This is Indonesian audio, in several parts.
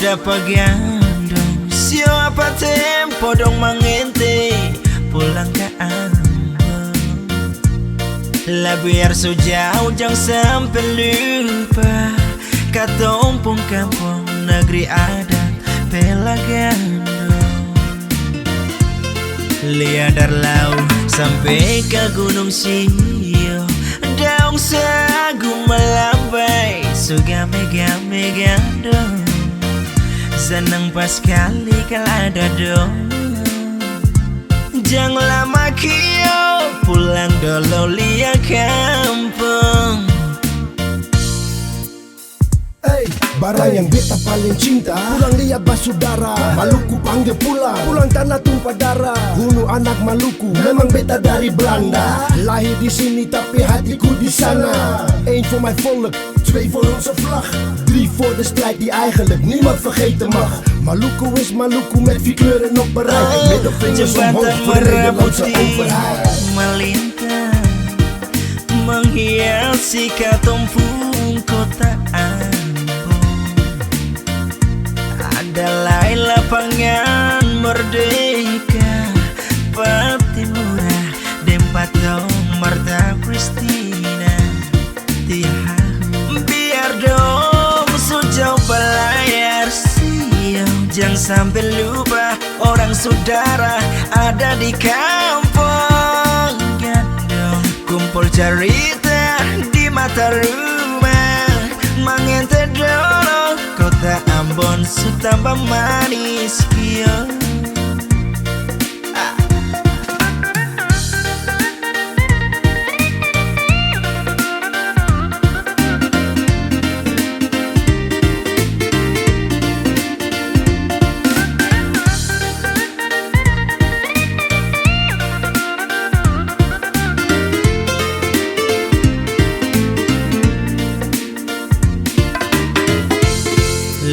ada pagandong. Siapa tempo dong mengente pulang ke Ambon. Lah biar sejauh jangan sampai lupa katompong kampung negeri adat Pelagandong. Liadar laut sampai ke Gunung Sio, daung sagu melambai sugame-game gandong. Senang pas kali kalau ada dong. Jangan lama kio pulang dulu lihat kampung. Barang yang beta paling cinta, pulang lihat basudara. Maluku panggil pulang, pulang tanah tumpah darah. Bunuh anak Maluku, memang beta dari Belanda. Lahir di sini tapi hatiku di sana. Eén voor mijn volk, twee voor onze vlag. Drie voor de strijd die eigenlijk niemand vergeten mag. Maluku is Maluku met 4 kleuren op een rij. Middelvingers omhoog voor de Nederlandse overheid. Melintang menghiasi katompung kota Ambon. Adalah lapangan merdeka Patimura Dempat dong Marta Kristina Tiha. Biar dong sejauh belayar siang, jangan sampai lupa orang saudara ada di kampung gandong. Kumpul cerita di mata rumah, mengente dulu kota Ambon tambah manis kio.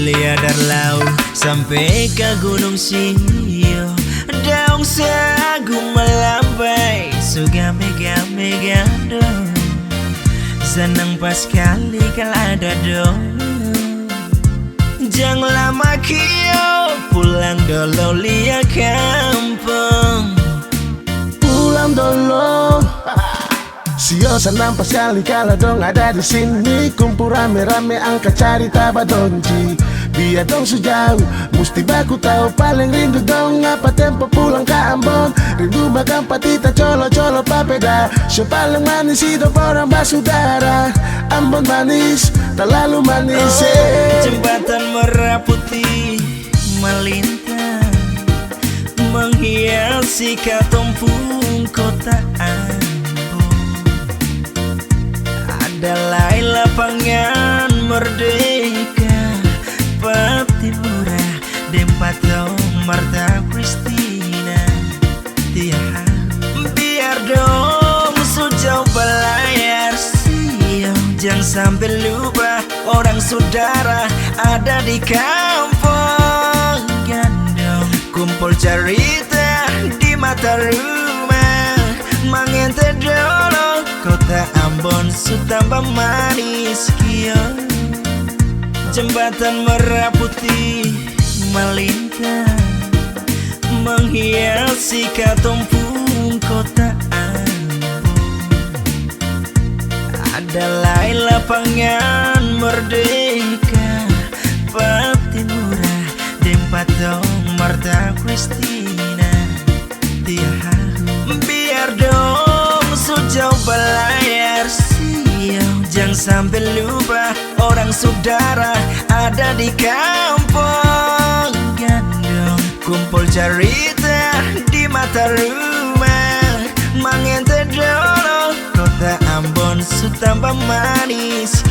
Liadar laut sampai ke Gunung Sio, daung sagu melambai sugame-game gandong. Senang pas kali kalau ada dong. Jangan lama kio pulang dulu lihat kampung. Pulang dulu. Sio senang pas kali kalau dong ada di sini. Kumpul rame-rame angkat cari tabadonji. Biar dong sejauh, mesti baku tahu paling rindu dong apa tempo pulang ke Ambon. Rindu makan patita colo-colo papeda. Show paling manis hidup orang basudara. Ambon manis, terlalu manis. Jembatan merah putih melintang menghiasi katompung kota Ambon. Adalah lapangan merdeka Patimura Dempat dong Marta Kristina Tiha. Biar dong sejauh belayar siang, jangan sampai lupa orang saudara ada di kampung gandong. Kumpul cerita di mata rumah, mengente dulu kota Ambon tambah manis kio. Jembatan merah putih melintang menghiasi katompung kota Ambon. Adalah lapangan merdeka Patimura Dempat dong Marta Kristina Tiha. Biar dong sejauh belayar siang, jangan sampai lupa orang saudara ada di kampung gandong. Kumpul cerita di mata rumah, mengente dulu kota Ambon tambah manis